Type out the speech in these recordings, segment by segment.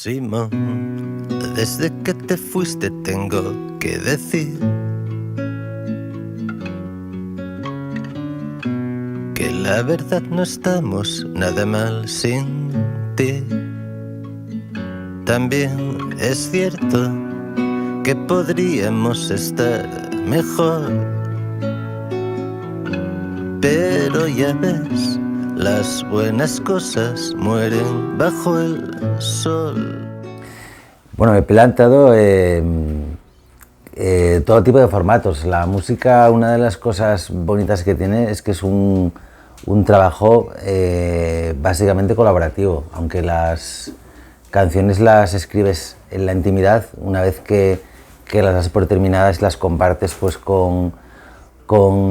Simón, desde que te fuiste tengo que decir que la verdad no estamos nada mal sin ti. También es cierto que podríamos estar mejor, pero ya ves, las buenas cosas mueren bajo el sol. Bueno, he planteado todo tipo de formatos. La música, una de las cosas bonitas que tiene es que es un trabajo básicamente colaborativo, aunque las canciones las escribes en la intimidad, una vez que las das por terminadas, las compartes pues con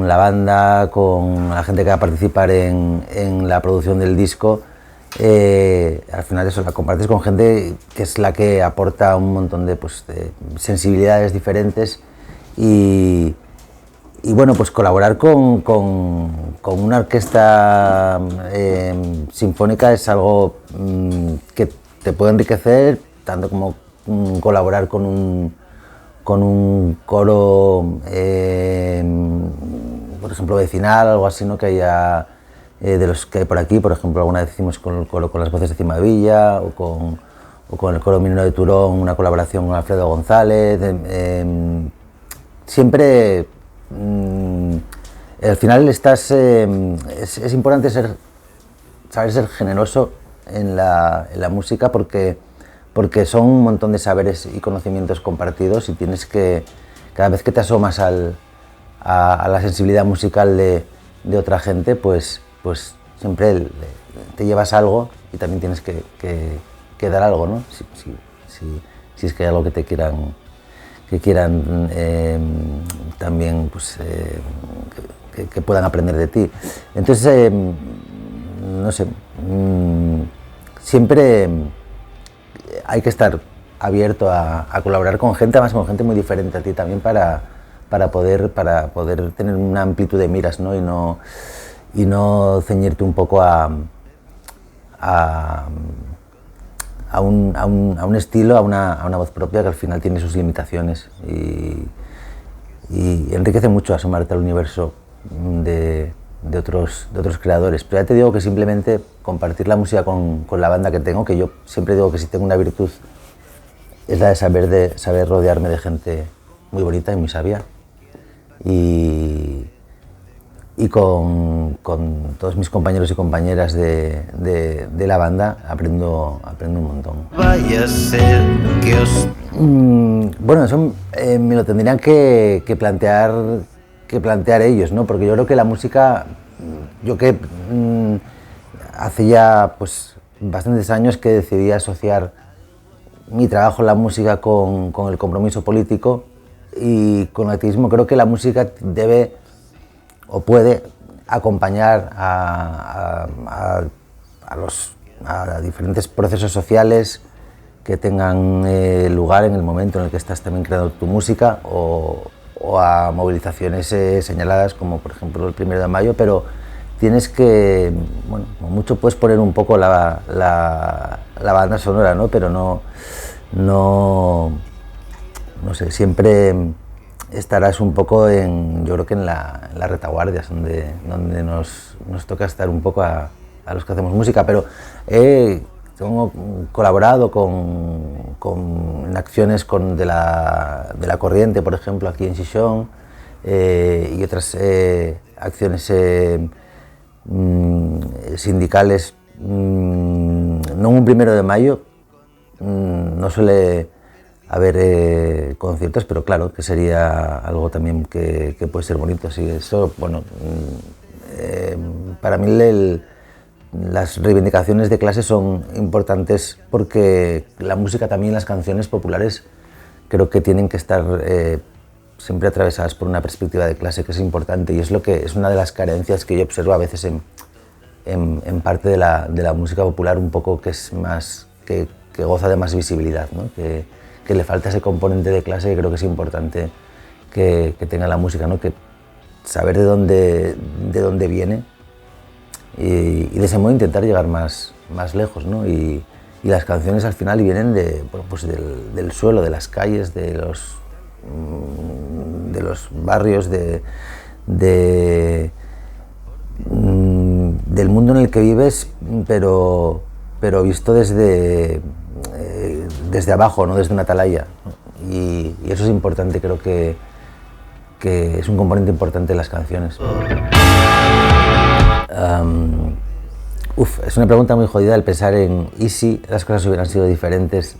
la banda, con la gente que va a participar en la producción del disco. Al final eso, la compartes con gente que es la que aporta un montón de sensibilidades diferentes y bueno, pues colaborar con una orquesta sinfónica es algo que te puede enriquecer, tanto como colaborar con un coro, por ejemplo, vecinal, algo así, ¿no? Que haya de los que hay por aquí. Por ejemplo, alguna vez hicimos con el coro con las voces de Cimavilla o con el coro minero de Turón, una colaboración con Alfredo González. Siempre, al final es importante saber ser generoso en la música porque son un montón de saberes y conocimientos compartidos y tienes que, cada vez que te asomas a la sensibilidad musical de otra gente, pues siempre te llevas algo y también tienes que dar algo, ¿no? Si es que hay algo que quieran también pues, que puedan aprender de ti. Entonces, no sé, siempre hay que estar abierto a colaborar con gente, además con gente muy diferente a ti también para poder tener una amplitud de miras, ¿no? Y no ceñirte un poco a un estilo, a una voz propia que al final tiene sus limitaciones y enriquece mucho asomarte al universo de otros creadores. Pero ya te digo que simplemente compartir la música con la banda que tengo, que yo siempre digo que si tengo una virtud es la de saber rodearme de gente muy bonita y muy sabia. Y con todos mis compañeros y compañeras de la banda aprendo un montón. Vaya a ser que os... Bueno, eso me lo tendrían que plantear ellos, ¿no? Porque yo creo que la música, yo que hace ya pues bastantes años que decidí asociar mi trabajo en la música con el compromiso político y con el activismo, creo que la música debe o puede acompañar a diferentes procesos sociales que tengan lugar en el momento en el que estás también creando tu música o a movilizaciones señaladas como por ejemplo el 1 de mayo, pero tienes que, bueno, mucho puedes poner un poco la banda sonora, ¿no? Pero no sé, siempre estarás un poco yo creo que en la retaguardia, donde nos toca estar un poco a los que hacemos música, pero tengo colaborado en acciones de la Corriente, por ejemplo, aquí en Xixón, y otras acciones sindicales. No un 1 de mayo, no suele haber conciertos, pero claro, que sería algo también que puede ser bonito. Así eso, bueno, para mí las reivindicaciones de clase son importantes porque la música, también las canciones populares, creo que tienen que estar siempre atravesadas por una perspectiva de clase, que es importante y es una de las carencias que yo observo a veces en parte de la música popular, un poco que es más que goza de más visibilidad, ¿no? Que le falta ese componente de clase que creo que es importante que tenga la música, ¿no? Que saber de dónde viene y de ese modo intentar llegar más lejos, ¿no? Y y las canciones al final vienen bueno, pues del suelo, de las calles, de los barrios, del mundo en el que vives, pero visto desde abajo, no desde una atalaya, ¿no? Y eso es importante, creo que es un componente importante de las canciones. Es una pregunta muy jodida el pensar en ¿y si las cosas hubieran sido diferentes?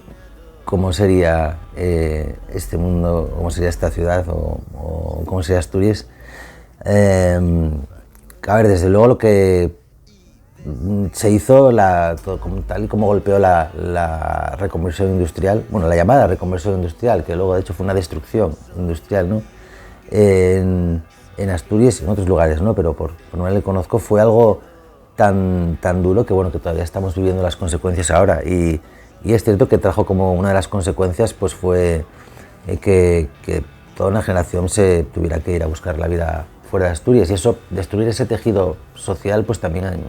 ¿Cómo sería este mundo? ¿Cómo sería esta ciudad? ¿O cómo sería Asturias? A ver, desde luego lo que se hizo, tal y como golpeó la reconversión industrial, bueno, la llamada reconversión industrial, que luego de hecho fue una destrucción industrial, ¿no? En Asturias y en otros lugares, ¿no? Pero por no le conozco, fue algo tan duro que, bueno, que todavía estamos viviendo las consecuencias ahora. Y es cierto que trajo como una de las consecuencias, pues fue que toda una generación se tuviera que ir a buscar la vida fuera de Asturias, y eso, destruir ese tejido social, pues también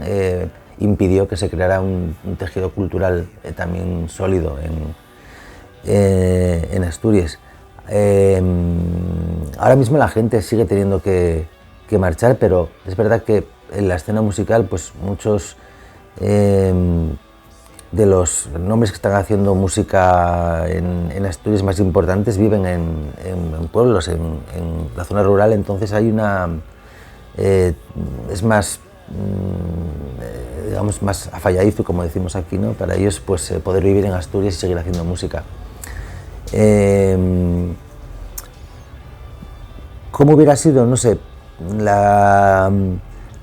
impidió que se creara un tejido cultural también sólido en Asturias. Ahora mismo la gente sigue teniendo que marchar, pero es verdad que en la escena musical, pues muchos de los nombres que están haciendo música en Asturias más importantes viven en pueblos, en la zona rural, entonces hay es más, digamos, más afalladizo, como decimos aquí, ¿no? Para ellos, pues poder vivir en Asturias y seguir haciendo música. ¿Cómo hubiera sido? No sé.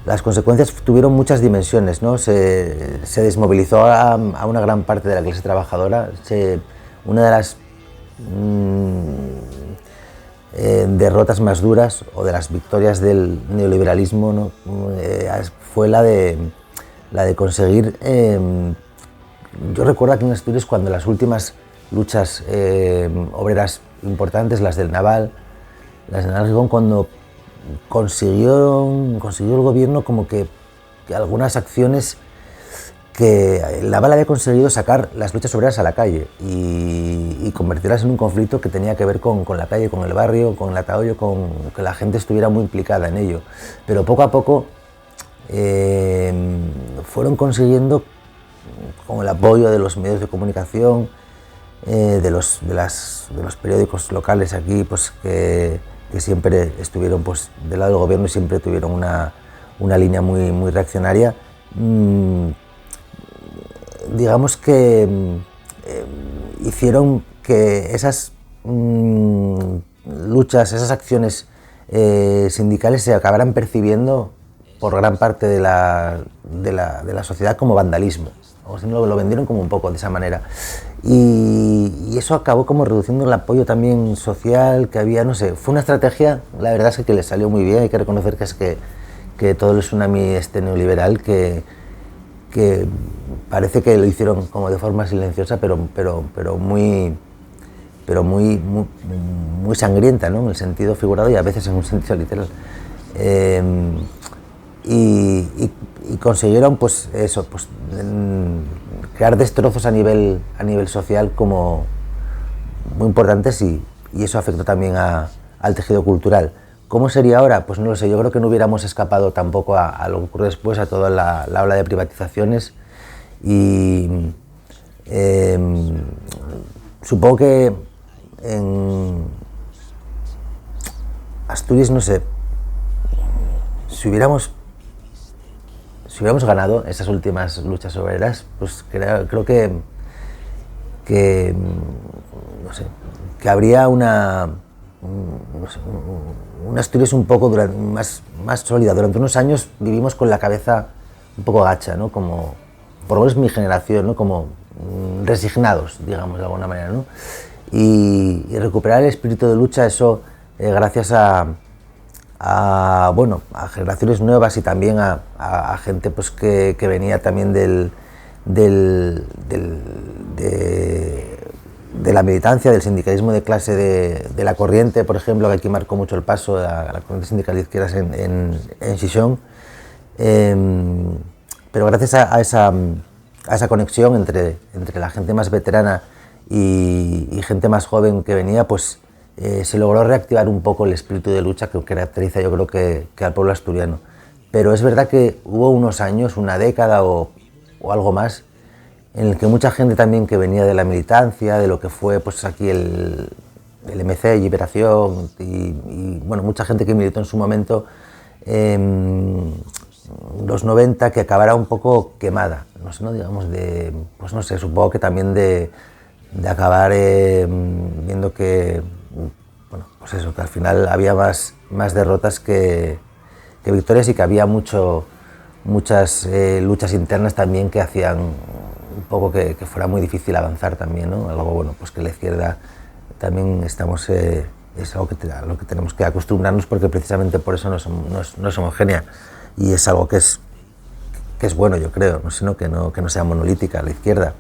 Las consecuencias tuvieron muchas dimensiones, ¿no? Se desmovilizó a una gran parte de la clase trabajadora. Una de las derrotas más duras, o de las victorias del neoliberalismo, ¿no? Fue la de conseguir... yo recuerdo aquí en Asturias, cuando las últimas luchas obreras importantes, las del Naval Gijón, cuando consiguió el gobierno como que algunas acciones que el Naval había conseguido sacar las luchas obreras a la calle y convertirlas en un conflicto que tenía que ver con la calle, con el barrio, con el ataúd, con que la gente estuviera muy implicada en ello. Pero poco a poco fueron consiguiendo, con el apoyo de los medios de comunicación, de los periódicos locales aquí, pues que siempre estuvieron, pues, del lado del gobierno, y siempre tuvieron una línea muy reaccionaria. Digamos que hicieron que esas luchas, esas acciones sindicales se acabaran percibiendo por gran parte de la sociedad como vandalismo. O sea, lo vendieron como un poco de esa manera. Y eso acabó como reduciendo el apoyo también social que había, no sé, fue una estrategia, la verdad es que les salió muy bien. Hay que reconocer que todo el tsunami neoliberal, que parece que lo hicieron como de forma silenciosa, pero muy sangrienta, ¿no? En el sentido figurado y a veces en un sentido literal. Y consiguieron, pues eso, pues crear destrozos a nivel social como muy importantes, y eso afectó también al tejido cultural. ¿Cómo sería ahora? Pues no lo sé. Yo creo que no hubiéramos escapado tampoco a lo que ocurrió después, a toda la ola de privatizaciones, y supongo que en Asturias, no sé, si hubiéramos ganado esas últimas luchas obreras, pues creo que no sé, que habría una Asturias un poco más sólida. Durante unos años vivimos con la cabeza un poco gacha, ¿no? Como, por lo menos mi generación, ¿no? Como resignados, digamos, de alguna manera, ¿no? Y recuperar el espíritu de lucha, eso gracias a generaciones nuevas, y también a gente, pues, que venía también de la militancia, del sindicalismo de clase de la corriente, por ejemplo, que aquí marcó mucho el paso de la corriente sindical de izquierdas en Xixón. Pero gracias a a esa conexión entre la gente más veterana y gente más joven que venía, pues se logró reactivar un poco el espíritu de lucha que caracteriza, yo creo, que al pueblo asturiano. Pero es verdad que hubo unos años, una década o algo más, en el que mucha gente también que venía de la militancia, de lo que fue pues aquí el MC, Liberación, y bueno, mucha gente que militó en su momento, los 90, que acabara un poco quemada, no sé, ¿no? Digamos, pues no sé, supongo que también de acabar viendo que, bueno, pues eso, que al final había más derrotas que victorias, y que había muchas luchas internas también que hacían un poco que fuera muy difícil avanzar también, ¿no? Algo, bueno, pues que la izquierda también estamos, es algo a lo que tenemos que acostumbrarnos, porque precisamente por eso no es homogénea, y es algo que es bueno, yo creo, no sé, ¿no? Que no sea monolítica la izquierda.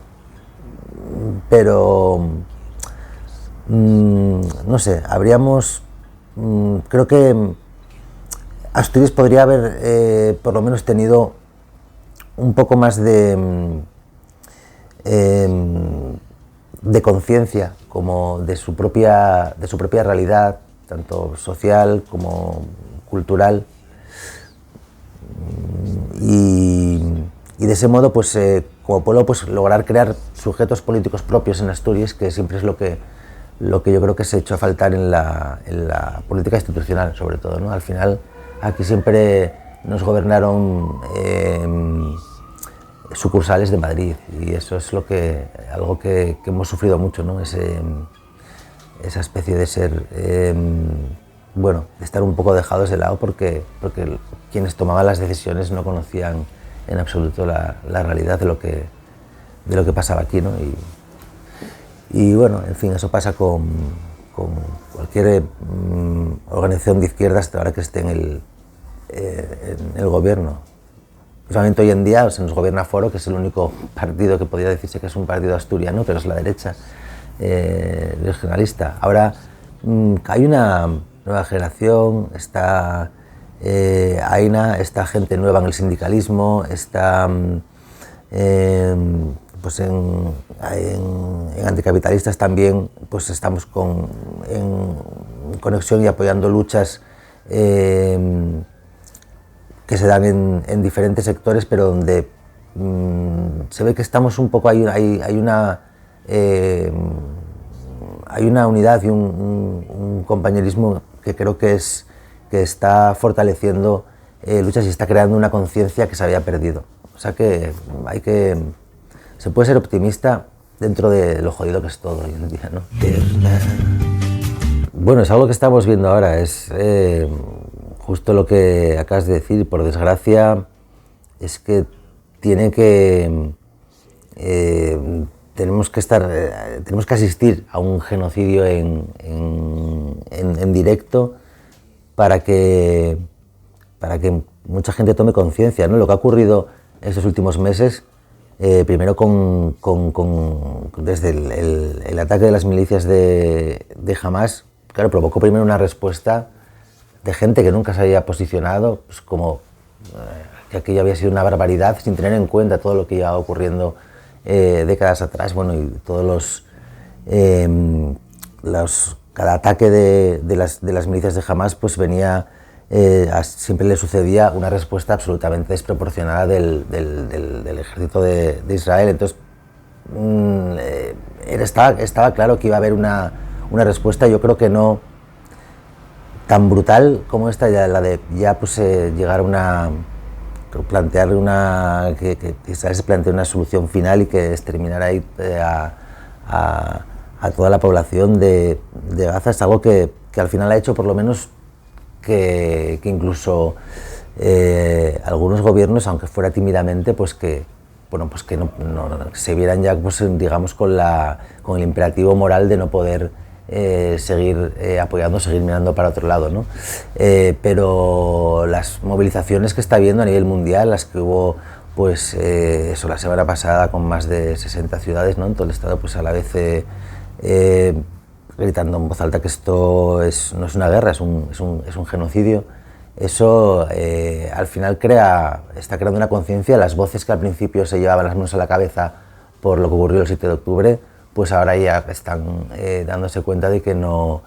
Pero no sé, creo que Asturias podría haber por lo menos tenido un poco más de conciencia, como de su propia realidad, tanto social como cultural, y de ese modo, pues como pueblo, pues lograr crear sujetos políticos propios en Asturias, que siempre es lo que yo creo que se echó a faltar en la política institucional, sobre todo, ¿no? Al final aquí siempre nos gobernaron sucursales de Madrid, y eso es algo que hemos sufrido mucho, ¿no? Esa especie de ser, bueno, de estar un poco dejados de lado, porque quienes tomaban las decisiones no conocían en absoluto la realidad de lo que pasaba aquí, ¿no? Y bueno, en fin, eso pasa con cualquier organización de izquierdas ahora que esté en el gobierno. Solamente hoy en día se nos gobierna Foro, que es el único partido que podría decirse que es un partido asturiano, pero es la derecha regionalista. Ahora hay una nueva generación, está AINA, está gente nueva en el sindicalismo, está pues en anticapitalistas también, pues estamos en conexión y apoyando luchas que se dan en diferentes sectores, pero donde se ve que estamos un poco, hay una unidad y un compañerismo que creo que está fortaleciendo luchas y está creando una conciencia que se había perdido. O sea que se puede ser optimista dentro de lo jodido que es todo hoy en día, ¿no? Bueno, es algo que estamos viendo ahora, es justo lo que acabas de decir. Por desgracia, es que tenemos que asistir a un genocidio en directo para que mucha gente tome conciencia, ¿no? Lo que ha ocurrido estos últimos meses, primero desde el ataque de las milicias de Hamás, claro, provocó primero una respuesta de gente que nunca se había posicionado, pues como que aquello había sido una barbaridad, sin tener en cuenta todo lo que iba ocurriendo décadas atrás, bueno, y todos cada ataque de las milicias de Hamás, pues venía, siempre le sucedía una respuesta absolutamente desproporcionada del ejército de Israel. Entonces estaba claro que iba a haber una respuesta, yo creo que no tan brutal como esta, llegar a plantear que Israel se plantee una solución final y que exterminar ahí a toda la población de Gaza. Es algo que al final ha hecho, por lo menos, que incluso algunos gobiernos, aunque fuera tímidamente, pues que no se vieran ya, pues, digamos, con el imperativo moral de no poder seguir apoyando, seguir mirando para otro lado, ¿no? Pero las movilizaciones que está habiendo a nivel mundial, las que hubo, pues la semana pasada con más de 60 ciudades, ¿no? En todo el estado, pues a la vez gritando en voz alta que esto no es una guerra, es un genocidio, eso al final está creando una conciencia. Las voces que al principio se llevaban las manos a la cabeza por lo que ocurrió el 7 de octubre, pues ahora ya están dándose cuenta de que no,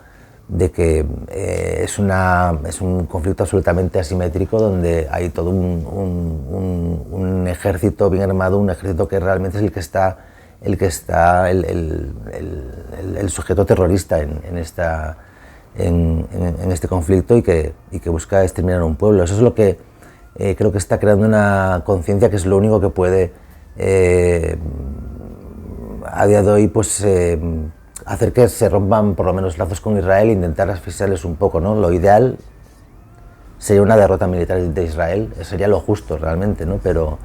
es un conflicto absolutamente asimétrico, donde hay todo un ejército bien armado, un ejército que realmente es el sujeto terrorista en este conflicto y que busca exterminar a un pueblo. Eso es lo que creo que está creando una conciencia, que es lo único que puede a día de hoy pues hacer que se rompan por lo menos lazos con Israel e intentar asfixiarles un poco, ¿no? Lo ideal sería una derrota militar de Israel, sería lo justo realmente, ¿no? Pero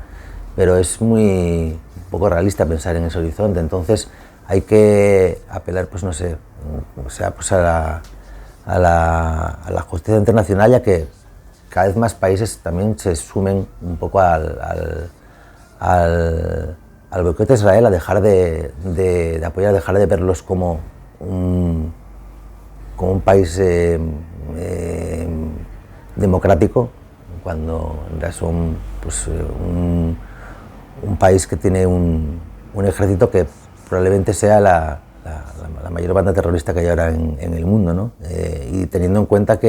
es muy poco realista pensar en ese horizonte. Entonces hay que apelar, pues no sé, o sea, pues a la justicia internacional, ya que cada vez más países también se sumen un poco al boicot a Israel, a dejar de apoyar, a dejar de verlos como un país democrático, cuando en realidad son pues, un país que tiene un ejército que probablemente sea la mayor banda terrorista que hay ahora en el mundo, ¿no? Y teniendo en cuenta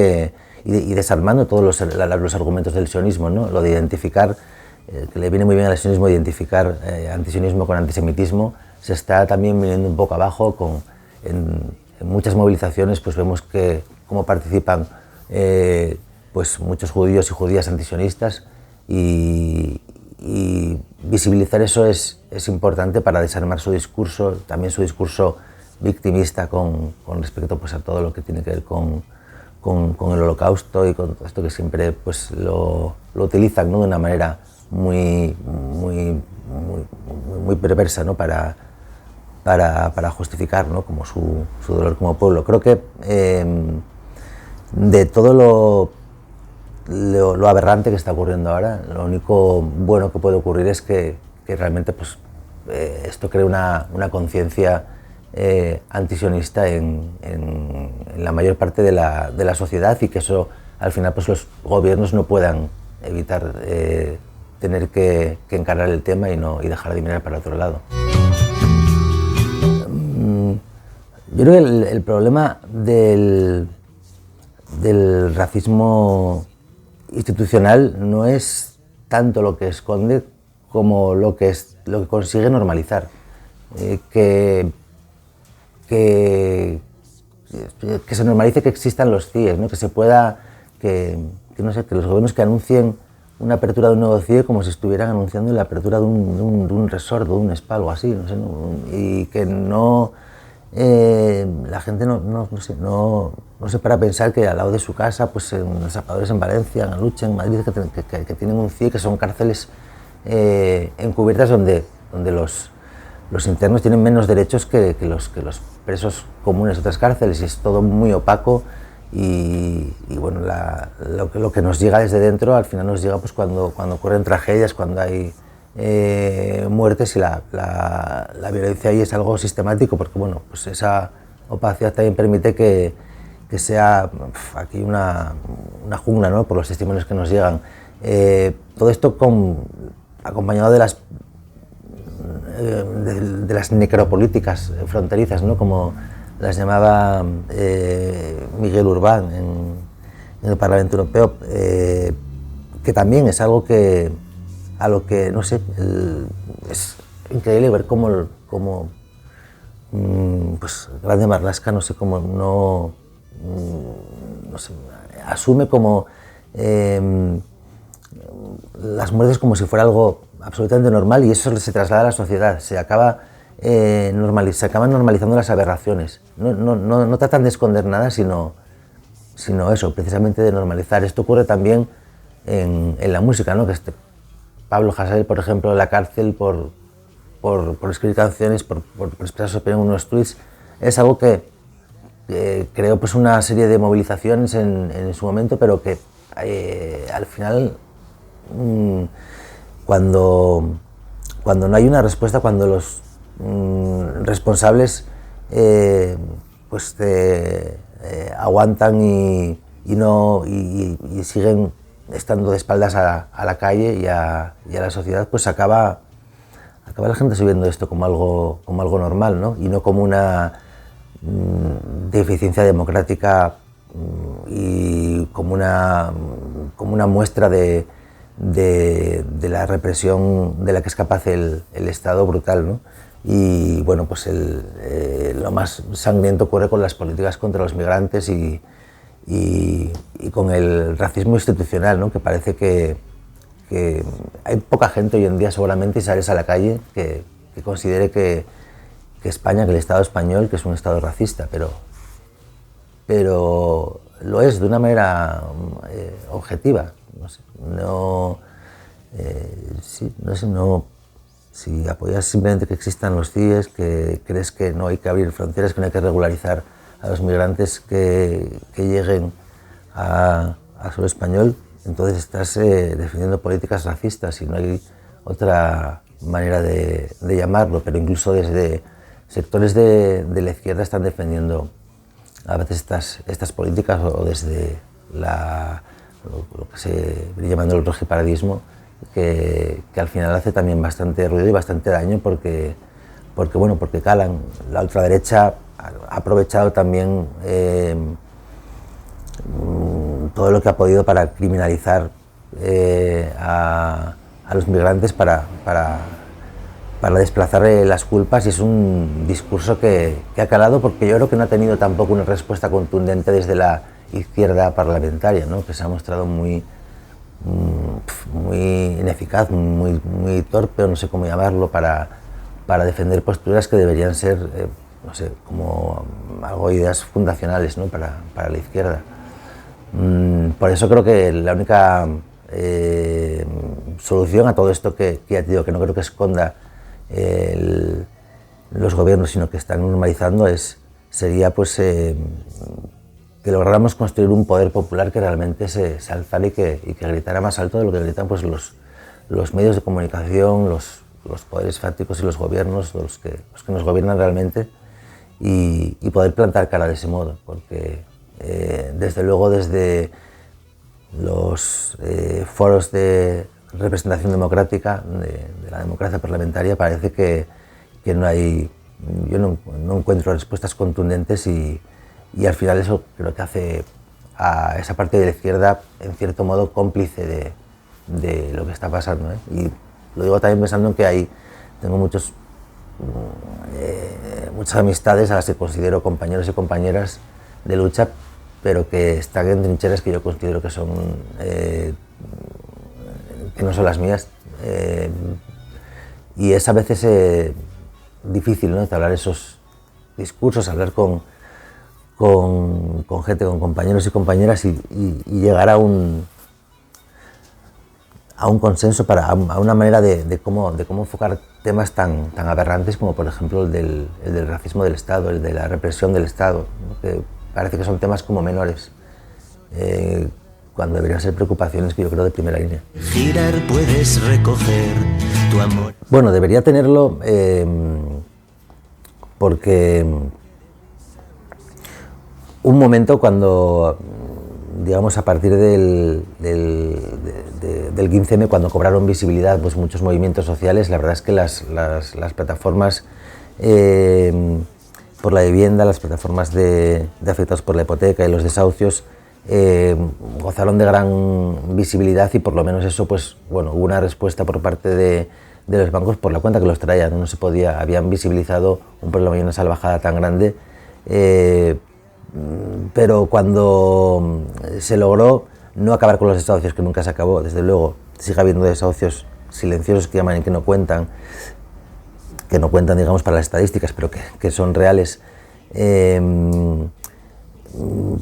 y desarmando todos los argumentos del sionismo, ¿no? Lo de identificar, que le viene muy bien al sionismo, identificar antisionismo con antisemitismo, se está también viniendo un poco abajo. En muchas movilizaciones pues vemos cómo participan pues muchos judíos y judías antisionistas, y visibilizar eso es importante para desarmar su discurso, también su discurso victimista con respecto pues, a todo lo que tiene que ver con el Holocausto y con todo esto que siempre pues, lo utilizan, ¿no? De una manera muy perversa, ¿no? para justificar, ¿no? Como su dolor como pueblo. Creo que de todo lo aberrante que está ocurriendo ahora, lo único bueno que puede ocurrir es que realmente pues, esto cree una conciencia antisionista en la mayor parte de la sociedad, y que eso al final pues, los gobiernos no puedan evitar tener que encarar el tema y dejar de mirar para otro lado. Yo creo que el problema del racismo institucional no es tanto lo que esconde como lo que consigue normalizar. Que se normalice que existan los CIEs, ¿no? Que se pueda, que los gobiernos que anuncien una apertura de un nuevo CIE como si estuvieran anunciando la apertura de un resort o de un spa, algo así, no sé, ¿no? Y que no la gente no se para a pensar que al lado de su casa, pues en los zapadores en Valencia, en Aluche, en Madrid, que tienen un CIE, que son cárceles encubiertas donde los internos tienen menos derechos que los presos comunes de otras cárceles, y es todo muy opaco. Y bueno, lo que nos llega desde dentro al final nos llega pues cuando ocurren tragedias, cuando hay muertes, y la violencia ahí es algo sistemático, porque bueno, pues esa opacidad también permite que sea aquí una jungla, ¿no? Por los testimonios que nos llegan. Todo esto acompañado de las necropolíticas fronterizas, ¿no? Como las llamaba Miguel Urbán en el Parlamento Europeo, que también es algo a lo que, no sé, es increíble ver cómo pues Grande Marlaska, no sé, cómo no sé, asume como las muertes como si fuera algo absolutamente normal, y eso se traslada a la sociedad, se acaban normalizando las aberraciones. No tratan de esconder nada, sino eso, precisamente de normalizar. Esto ocurre también en la música, ¿no? Que Pablo Hasél, por ejemplo, en la cárcel por escribir canciones, por expresar su opinión en unos tweets, es algo que creó pues una serie de movilizaciones en su momento, pero que al final, cuando no hay una respuesta, cuando los responsables pues aguantan y y siguen estando de espaldas a la calle y a la sociedad, pues acaba la gente viendo esto como algo normal, ¿no? Y no como una deficiencia democrática y como una muestra de la represión de la que es capaz el Estado brutal, ¿no? Y bueno, pues lo más sangriento ocurre con las políticas contra los migrantes y con el racismo institucional, ¿no? Que parece que hay poca gente hoy en día seguramente, si sales a la calle, que considere que España, que el Estado español, que es un Estado racista, pero lo es de una manera objetiva. Si apoyas simplemente que existan los CIES, que crees que no hay que abrir fronteras, que no hay que regularizar a los migrantes que lleguen a suelo español, entonces estás defendiendo políticas racistas y no hay otra manera de llamarlo, pero incluso desde sectores de la izquierda están defendiendo a veces estas políticas, o desde lo que se viene llamando el rojiparadismo, que al final hace también bastante ruido y bastante daño porque calan. La ultraderecha ha aprovechado también todo lo que ha podido para criminalizar a los migrantes, para desplazar las culpas, y es un discurso que ha calado, porque yo creo que no ha tenido tampoco una respuesta contundente desde la izquierda parlamentaria, ¿no? Que se ha mostrado muy ineficaz, muy torpe, o no sé cómo llamarlo, para defender posturas que deberían ser, no sé, como algo ideas fundacionales, ¿no? para la izquierda. Por eso creo que la única solución a todo esto que ya te digo, que no creo que esconda los gobiernos, sino que están normalizando, sería pues que lográramos construir un poder popular que realmente se alzara y que gritara más alto de lo que gritan pues los medios de comunicación, los poderes fácticos y los gobiernos, los que nos gobiernan realmente, y poder plantar cara de ese modo, porque desde luego desde los foros de representación democrática, de la democracia parlamentaria, parece que no hay, yo no encuentro respuestas contundentes, y al final eso creo que hace a esa parte de la izquierda en cierto modo cómplice de lo que está pasando, ¿eh? Y lo digo también pensando en que tengo muchas amistades a las que considero compañeros y compañeras de lucha, pero que están en trincheras que yo considero que no son las mías, y es a veces difícil, ¿no? Hablar esos discursos, hablar con gente, con compañeros y compañeras, y llegar a un consenso, a una manera de cómo enfocar temas tan aberrantes como, por ejemplo, el del racismo del Estado, el de la represión del Estado, ¿no? Que parece que son temas como menores, cuando deberían ser preocupaciones que yo creo de primera línea. Girar puedes recoger tu amor. Bueno, debería tenerlo porque un momento cuando, digamos, a partir del 15M, cuando cobraron visibilidad pues muchos movimientos sociales, la verdad es que las plataformas por la vivienda, las plataformas de afectados por la hipoteca y los desahucios gozaron de gran visibilidad, y por lo menos eso, pues bueno, hubo una respuesta por parte de los bancos por la cuenta que los traían, no se podía, habían visibilizado un problema y una salvajada tan grande, pero cuando se logró no acabar con los desahucios, que nunca se acabó, desde luego sigue habiendo desahucios silenciosos que llaman y que no cuentan, digamos, para las estadísticas, pero que son reales,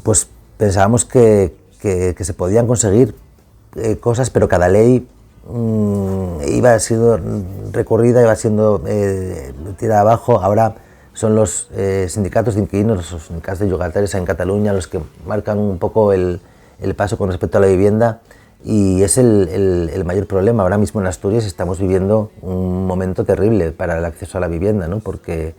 pues pensábamos que se podían conseguir cosas, pero cada ley iba siendo recurrida, iba siendo tirada abajo. Ahora son los sindicatos de inquilinos, los sindicatos de llogateres en Cataluña los que marcan un poco el paso con respecto a la vivienda, y es el mayor problema. Ahora mismo en Asturias estamos viviendo un momento terrible para el acceso a la vivienda, ¿no? Porque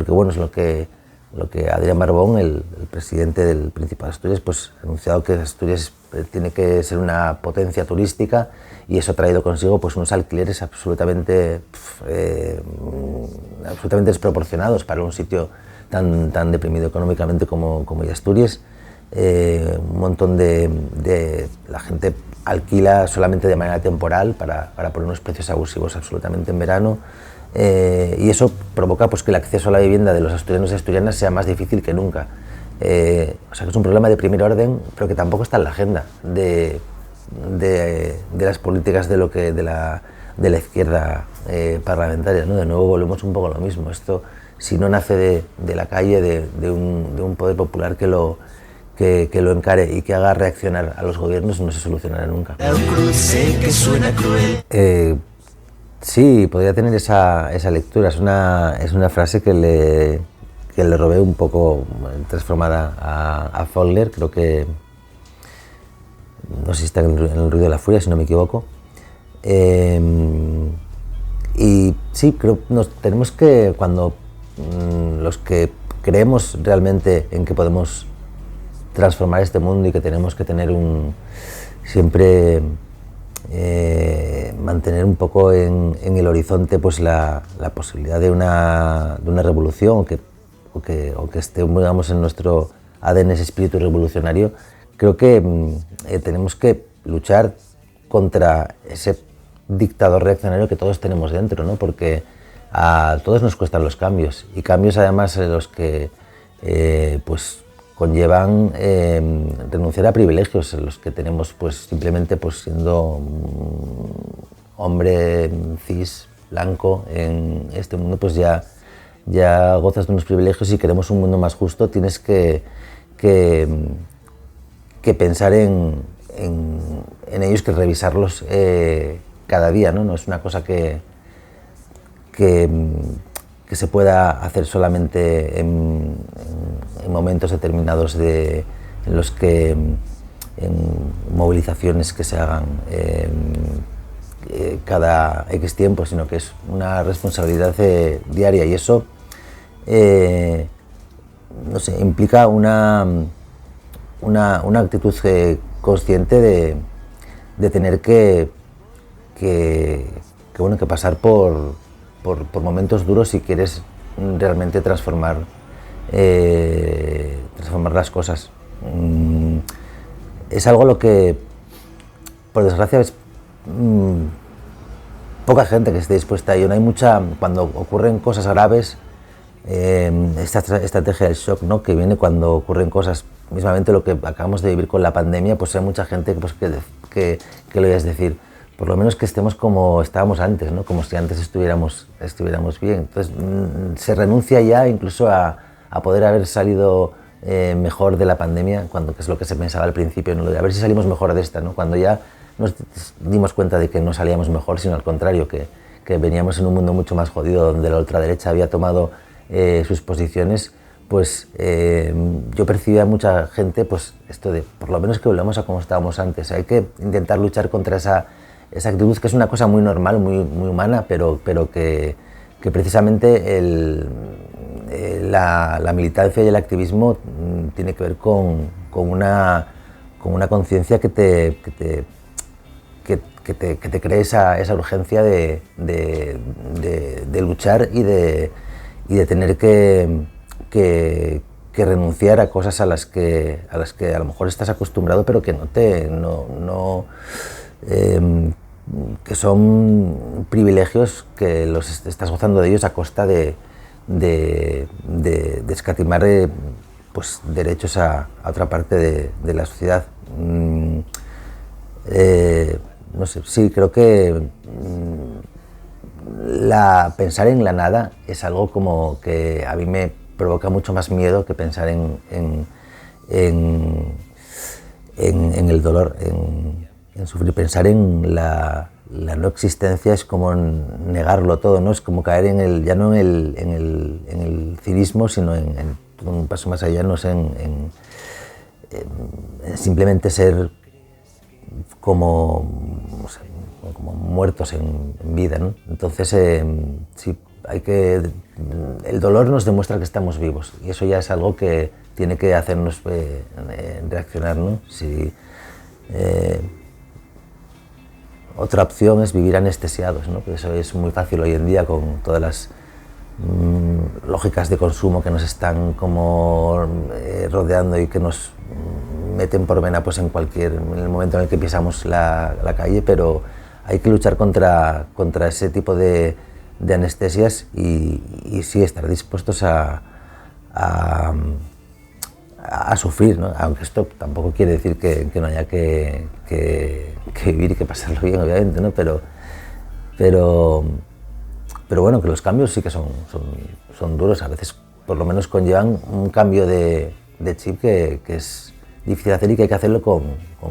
bueno, es lo que lo que Adrián Barbón, el presidente del Principado de Asturias, pues ha anunciado que Asturias tiene que ser una potencia turística, y eso ha traído consigo pues unos alquileres absolutamente desproporcionados para un sitio tan deprimido económicamente como Asturias. Un montón de la gente alquila solamente de manera temporal para poner unos precios abusivos absolutamente en verano, y eso provoca pues que el acceso a la vivienda de los asturianos y asturianas sea más difícil que nunca. O sea que es un problema de primer orden, pero que tampoco está en la agenda de las políticas de la izquierda parlamentaria, ¿no? De nuevo volvemos un poco a lo mismo. Esto, si no nace de la calle, de un poder popular que lo encare y que haga reaccionar a los gobiernos, no se solucionará nunca. Sé que suena cruel. Sí, podría tener esa lectura. Es una frase que le robé un poco transformada a Faulkner. Creo que, no sé si está en el Ruido de la Furia, si no me equivoco. Y sí, creo que tenemos que, cuando los que creemos realmente en que podemos transformar este mundo y que tenemos que tener siempre mantener un poco en el horizonte pues la posibilidad de una revolución, o que esté, digamos, en nuestro ADN ese espíritu revolucionario. Creo que tenemos que luchar contra ese dictador reaccionario que todos tenemos dentro, ¿no? Porque a todos nos cuestan los cambios, y cambios además los que pues conllevan renunciar a privilegios en los que tenemos, pues simplemente pues siendo hombre cis blanco en este mundo, pues ya gozas de unos privilegios. Y queremos un mundo más justo, tienes que pensar en ellos, que revisarlos cada día, ¿no? No es una cosa que se pueda hacer solamente en momentos determinados en los que en movilizaciones que se hagan cada X tiempo, sino que es una responsabilidad diaria, y eso no sé, implica una actitud consciente de tener que pasar por momentos duros si quieres realmente transformar las cosas. Es algo a lo que, por desgracia, es poca gente que esté dispuesta a ello. No hay mucha, cuando ocurren cosas graves, esta estrategia del shock, ¿no? Que viene cuando ocurren cosas, mismamente lo que acabamos de vivir con la pandemia, pues hay mucha gente pues, que lo oyes decir, por lo menos que estemos como estábamos antes, ¿no? Como si antes estuviéramos bien. Entonces se renuncia ya incluso a poder haber salido mejor de la pandemia, que es lo que se pensaba al principio, ¿no? A ver si salimos mejor de esta, ¿no? Cuando ya nos dimos cuenta de que no salíamos mejor, sino al contrario, que veníamos en un mundo mucho más jodido, donde la ultraderecha había tomado sus posiciones, pues yo percibía a mucha gente, pues esto de por lo menos que volvamos a como estábamos antes. Hay que intentar luchar contra esa actitud, que es una cosa muy normal, muy humana, pero que precisamente la militancia y el activismo tiene que ver con una conciencia que te cree esa urgencia de luchar y de tener que renunciar a cosas a las que a lo mejor estás acostumbrado, pero que que son privilegios que los estás gozando de ellos a costa de escatimar pues derechos a otra parte de la sociedad. No sé, sí, creo que pensar en la nada es algo como que a mí me provoca mucho más miedo que pensar en el dolor, en sufrir. Pensar en la no existencia es como negarlo todo, ¿no? Es como caer ya no en el cinismo, sino en un paso más allá, no sé, en simplemente ser como muertos en vida, ¿no? Entonces, sí, el dolor nos demuestra que estamos vivos y eso ya es algo que tiene que hacernos reaccionar, ¿no? Otra opción es vivir anestesiados, ¿no? Eso es muy fácil hoy en día con todas las lógicas de consumo que nos están como rodeando y que nos meten por vena pues en el momento en el que pisamos la calle, pero hay que luchar contra ese tipo de anestesias y sí estar dispuestos a sufrir, ¿no? Aunque esto tampoco quiere decir que no haya que vivir y que pasarlo bien, obviamente, ¿no? Pero bueno, que los cambios sí que son duros, a veces por lo menos conllevan un cambio de chip que es difícil de hacer y que hay que hacerlo con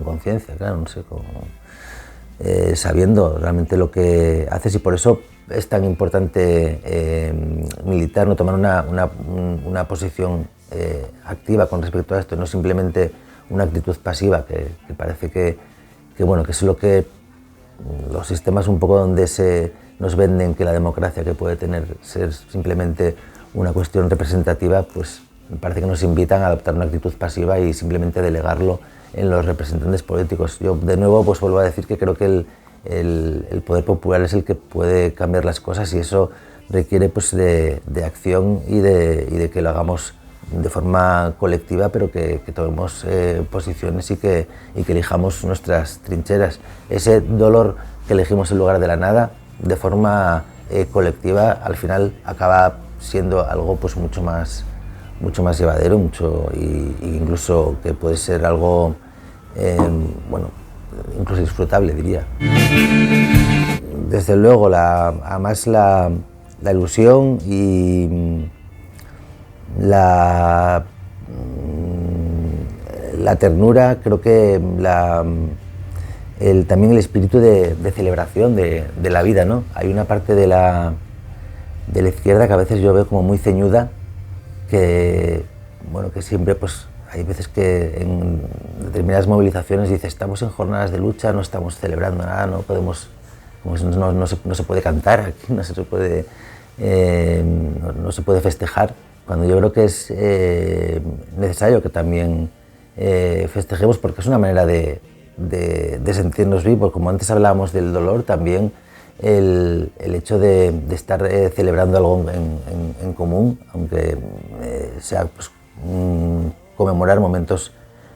conciencia, claro, no sé, sabiendo realmente lo que haces y por eso es tan importante militar, no tomar una posición activa con respecto a esto, no simplemente una actitud pasiva que parece que es lo que los sistemas un poco donde nos venden que la democracia que puede ser simplemente una cuestión representativa, pues me parece que nos invitan a adoptar una actitud pasiva y simplemente delegarlo en los representantes políticos. Yo de nuevo pues vuelvo a decir que creo que el poder popular es el que puede cambiar las cosas y eso requiere pues de acción y de que lo hagamos de forma colectiva, pero que tomemos posiciones y que elijamos nuestras trincheras. Ese dolor que elegimos en lugar de la nada, de forma colectiva, al final acaba siendo algo pues mucho más llevadero, incluso que puede ser algo incluso disfrutable, diría. Desde luego, además la ilusión y la ternura, creo que también el espíritu de celebración de la vida, ¿no? Hay una parte de la izquierda que a veces yo veo como muy ceñuda, que siempre pues hay veces que en determinadas movilizaciones dice estamos en jornadas de lucha, no estamos celebrando nada, no podemos, no se puede cantar aquí, no se puede festejar, cuando yo creo que es necesario que también festejemos porque es una manera de sentirnos vivos. Como antes hablábamos del dolor, también el hecho de estar celebrando algo en común, aunque sea pues, conmemorar momentos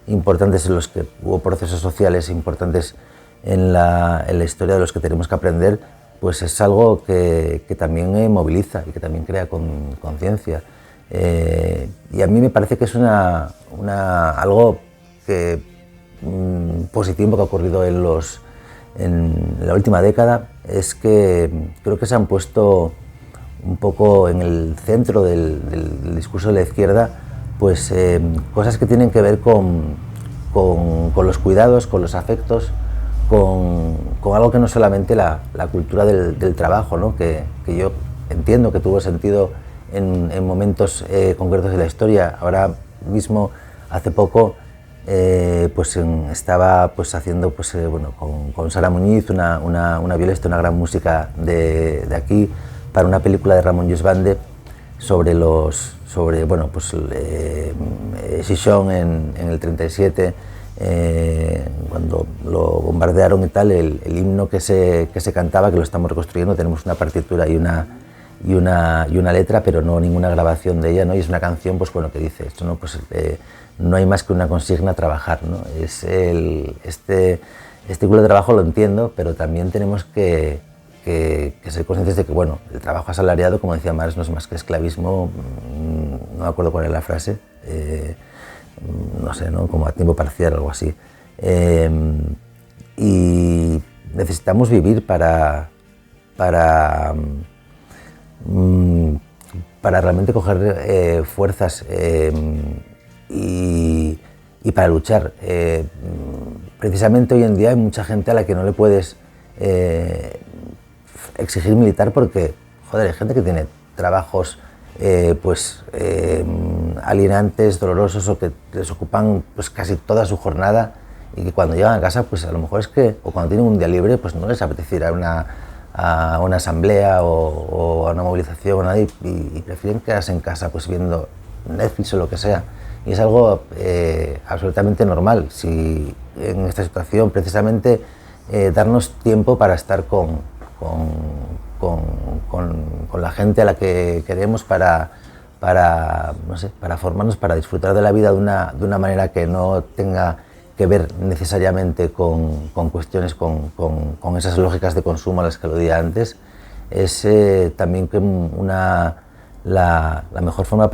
importantes en los que hubo procesos sociales importantes en la historia de los que tenemos que aprender, pues es algo que también moviliza y que también crea conciencia. Y a mí me parece que es algo positivo que ha ocurrido en la última década, es que creo que se han puesto un poco en el centro del discurso de la izquierda pues cosas que tienen que ver con los cuidados, con los afectos, con algo que no solamente la cultura del trabajo, ¿no? que yo entiendo que tuvo sentido en momentos concretos de la historia. Ahora mismo, hace poco, estaba pues, haciendo pues, con Sara Muñiz una violesta, una gran música de aquí, para una película de Ramón Lluís Bande sobre Xixón en el 37, cuando lo bombardearon y tal, el himno que se cantaba, que lo estamos reconstruyendo, tenemos una partitura y una letra, pero no ninguna grabación de ella, ¿no? Y es una canción pues, que dice esto, ¿no? Pues, no hay más que una consigna: trabajar, ¿no? Este tipo de trabajo lo entiendo, pero también tenemos que ser conscientes de que el trabajo asalariado, como decía Marx, no es más que esclavismo, no me acuerdo cuál es la frase, no sé, ¿no? Como a tiempo parcial, algo así. Y necesitamos vivir para realmente coger fuerzas y para luchar. Precisamente hoy en día hay mucha gente a la que no le puedes exigir militar porque, joder, hay gente que tiene trabajos alienantes, dolorosos, o que les ocupan pues casi toda su jornada, y que cuando llegan a casa pues a lo mejor es que, o cuando tienen un día libre, pues no les apetece ir a a una asamblea o a una movilización o nada y prefieren quedarse en casa pues viendo Netflix o lo que sea. Y es algo absolutamente normal. Si en esta situación precisamente darnos tiempo para estar con la gente a la que queremos, no sé, para formarnos, para disfrutar de la vida de una manera que no tenga que ver necesariamente con cuestiones, con esas lógicas de consumo a las que aludía antes, es también la mejor forma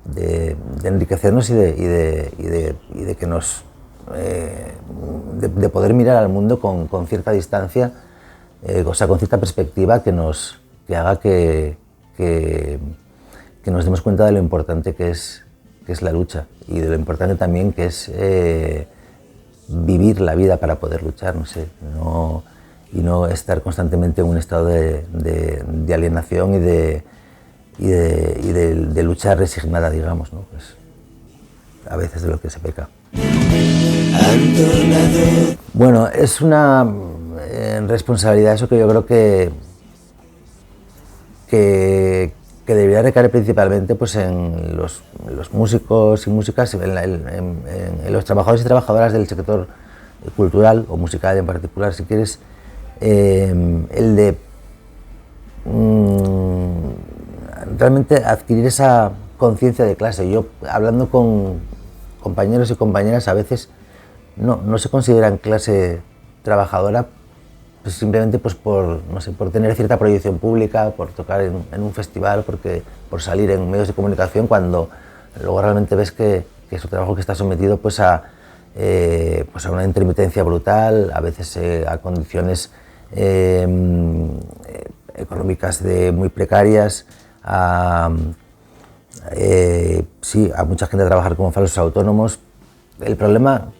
de enriquecernos y de que nos de poder mirar al mundo con cierta distancia, o sea, con cierta perspectiva que haga que nos demos cuenta de lo importante que es la lucha y de lo importante también que es vivir la vida para poder luchar, no sé, y no estar constantemente en un estado de alienación y de lucha resignada, digamos, ¿no? Pues a veces de lo que se peca. Bueno, es una responsabilidad eso que yo creo que debería recaer principalmente pues, en los músicos y músicas, en los trabajadores y trabajadoras del sector cultural o musical en particular, si quieres, el de realmente adquirir esa conciencia de clase. Yo, hablando con compañeros y compañeras, a veces no se consideran clase trabajadora, pues simplemente pues por tener cierta proyección pública, por tocar en un festival, por salir en medios de comunicación, cuando luego realmente ves que su trabajo que está sometido pues a una intermitencia brutal, a veces a condiciones económicas muy precarias, a mucha gente a trabajar como falsos autónomos. El problema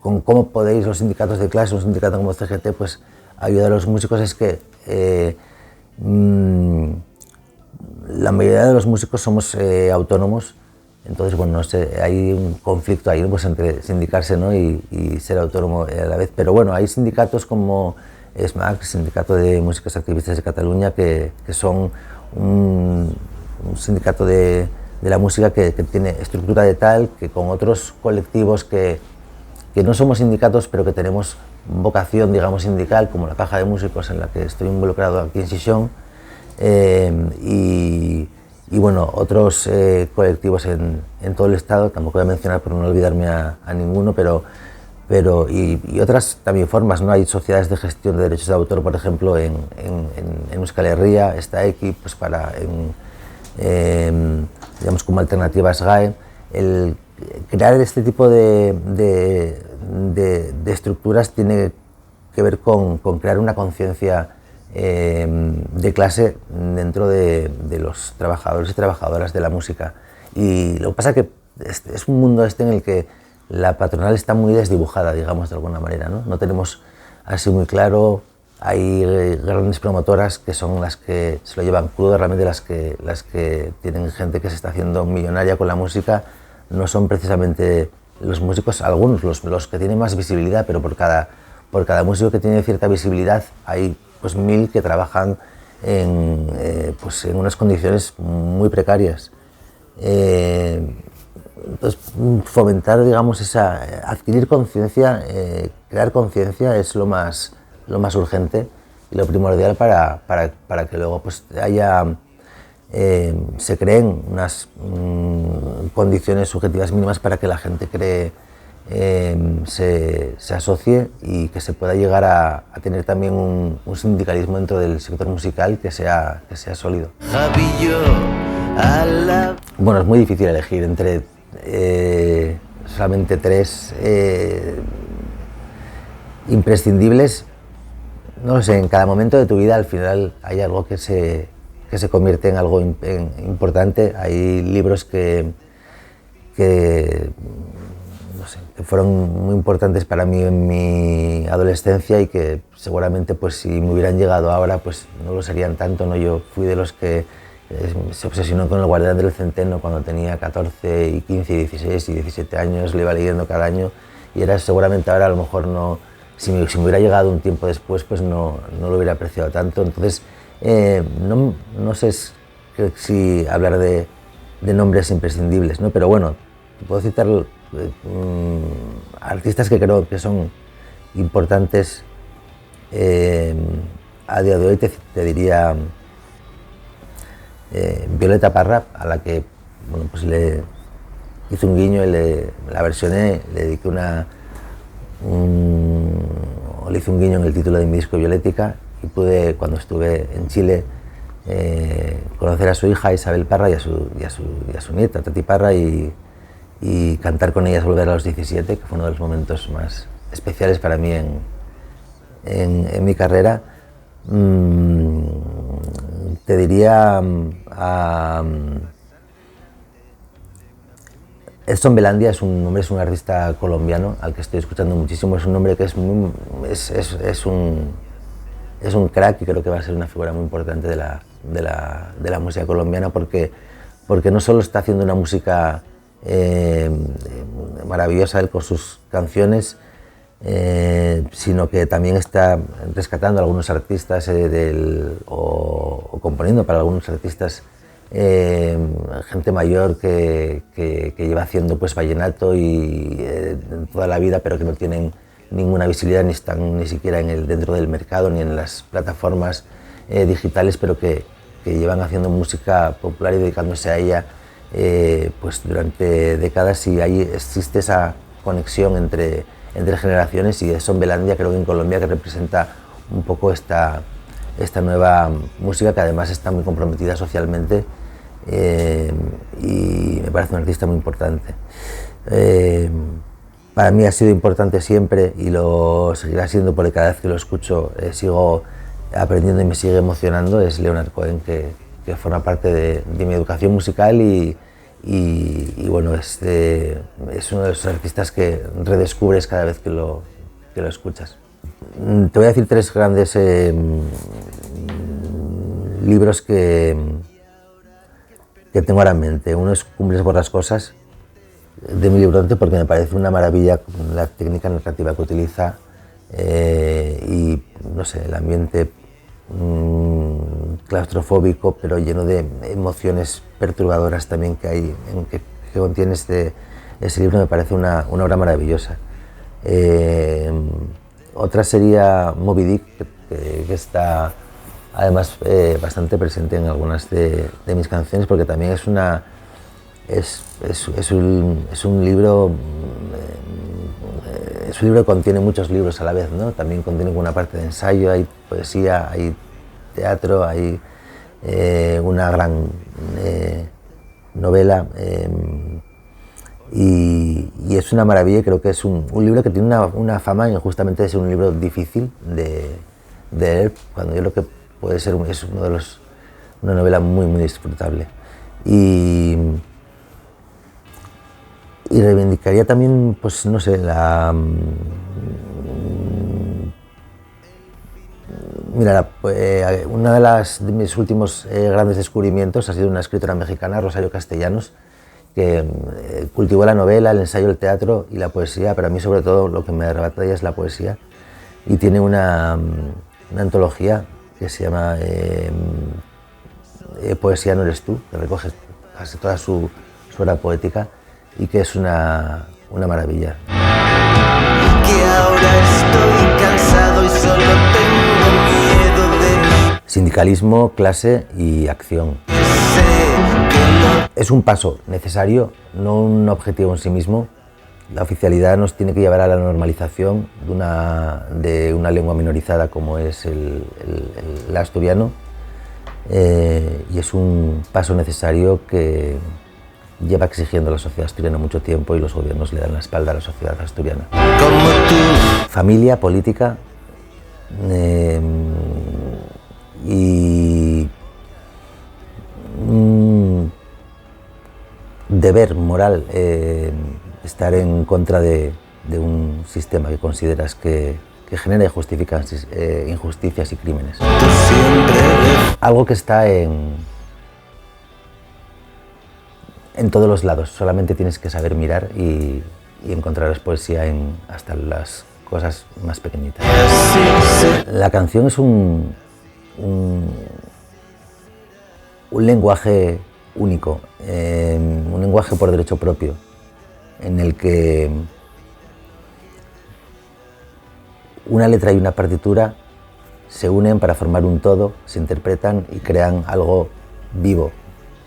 con cómo podéis los sindicatos de clase, un sindicato como CGT, pues ayudar a los músicos es que la mayoría de los músicos somos autónomos, entonces bueno, no sé, hay un conflicto ahí pues, entre sindicarse, ¿no? y ser autónomo a la vez, pero bueno, hay sindicatos como SMAC, Sindicato de Músicos Activistas de Cataluña, que son un sindicato de la música que tiene estructura de tal que con otros colectivos que no somos sindicatos, pero que tenemos vocación, digamos, sindical, como la Caja de Músicos, en la que estoy involucrado aquí en Xixón, y bueno, otros colectivos en todo el Estado, tampoco voy a mencionar por no olvidarme a ninguno, y otras también formas, ¿no? Hay sociedades de gestión de derechos de autor, por ejemplo, en Euskal Herria, está X, pues digamos, como alternativa a SGAE. El crear este tipo de estructuras tiene que ver con crear una conciencia de clase dentro de los trabajadores y trabajadoras de la música. Y lo que pasa es que es un mundo en el que la patronal está muy desdibujada, digamos, de alguna manera, ¿no? No tenemos así muy claro. Hay grandes promotoras que son las que se lo llevan crudo, realmente las que tienen gente que se está haciendo millonaria con la música. No son precisamente los músicos, algunos los que tienen más visibilidad, pero por cada músico que tiene cierta visibilidad hay pues 1000 que trabajan en unas condiciones muy precarias. Entonces, fomentar, digamos, adquirir conciencia, crear conciencia es lo más urgente y lo primordial para que luego pues se creen unas condiciones subjetivas mínimas para que la gente se asocie y que se pueda llegar a tener también un sindicalismo dentro del sector musical que sea sólido. Bueno, es muy difícil elegir entre solamente 3 imprescindibles. No lo sé, en cada momento de tu vida al final hay algo que se convierte en algo importante. Hay libros que fueron muy importantes para mí en mi adolescencia y que seguramente pues si me hubieran llegado ahora pues no lo serían tanto, ¿no? Yo fui de los que se obsesionó con El Guardián del Centeno cuando tenía 14 y 15 y 16 y 17 años, lo iba leyendo cada año y seguramente ahora a lo mejor no si me hubiera llegado un tiempo después, pues no lo hubiera apreciado tanto. Entonces, no sé si hablar de nombres imprescindibles, ¿no? Pero bueno, puedo citar artistas que creo que son importantes a día de hoy. Te diría Violeta Parra, a la que bueno, pues le hice un guiño y la versioné, le dediqué le hice un guiño en el título de mi disco Violética, y pude, cuando estuve en Chile, conocer a su hija Isabel Parra y a su nieta Tati Parra, y cantar con ellas Volver a los 17, que fue uno de los momentos más especiales para mí en mi carrera. Te diría a Edson Belandia. Es un artista colombiano al que estoy escuchando muchísimo. Es un hombre que es un crack, y creo que va a ser una figura muy importante de la música colombiana, porque no solo está haciendo una música maravillosa él con sus canciones, sino que también está rescatando a algunos artistas o componiendo para algunos artistas, gente mayor que lleva haciendo pues vallenato y toda la vida, pero que no tienen ninguna visibilidad, ni están ni siquiera dentro del mercado ni en las plataformas digitales, pero que llevan haciendo música popular y dedicándose a ella pues durante décadas, y ahí existe esa conexión entre generaciones. Y Edson Belandia, creo que en Colombia, que representa un poco esta nueva música, que además está muy comprometida socialmente, y me parece un artista muy importante. Para mí ha sido importante siempre, y lo seguirá siendo porque cada vez que lo escucho sigo aprendiendo y me sigue emocionando. Es Leonard Cohen, que forma parte de mi educación musical, y bueno, es uno de esos artistas que redescubres cada vez que lo escuchas. Te voy a decir tres grandes libros que tengo ahora en mente. Uno es Cumbres Borrascosas, de Emilio Bronte, porque me parece una maravilla la técnica narrativa que utiliza, y no sé, el ambiente claustrofóbico, pero lleno de emociones perturbadoras también que contiene ese libro. Me parece una obra maravillosa. Otra sería Moby Dick, que está además bastante presente en algunas de mis canciones, porque también es un libro que contiene muchos libros a la vez, ¿no? También contiene una parte de ensayo, hay poesía, hay teatro, hay una gran novela, y es una maravilla. Y creo que es un libro que tiene una fama justamente de ser un libro difícil de leer, cuando yo creo que puede ser una novela muy, muy disfrutable. Y reivindicaría también, pues no sé, una de mis últimos grandes descubrimientos ha sido una escritora mexicana, Rosario Castellanos, que cultivó la novela, el ensayo, el teatro y la poesía, pero a mí sobre todo lo que me arrebata de ella es la poesía, y tiene una antología que se llama Poesía no eres tú, que recoge casi toda su obra poética, y que es una maravilla. Que ahora estoy cansado y solo tengo miedo de... Sindicalismo, clase y acción. Es un paso necesario, no un objetivo en sí mismo. La oficialidad nos tiene que llevar a la normalización de una lengua minorizada como es el asturiano, y es un paso necesario que lleva exigiendo la sociedad asturiana mucho tiempo, y los gobiernos le dan la espalda a la sociedad asturiana. Como tú. Familia, política y deber moral, estar en contra de un sistema que consideras que genera y justifica injusticias y crímenes. Algo que está en todos los lados. Solamente tienes que saber mirar y encontrarás poesía hasta las cosas más pequeñitas. Así se... La canción es un lenguaje único, un lenguaje por derecho propio, en el que una letra y una partitura se unen para formar un todo, se interpretan y crean algo vivo,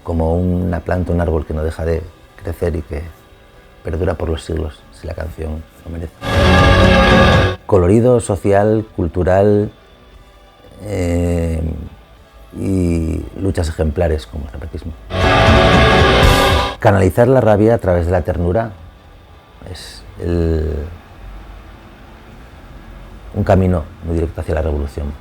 como una planta, un árbol que no deja de crecer y que perdura por los siglos, si la canción lo merece. Colorido, social, cultural y luchas ejemplares como el zapatismo. Canalizar la rabia a través de la ternura es un camino muy directo hacia la revolución.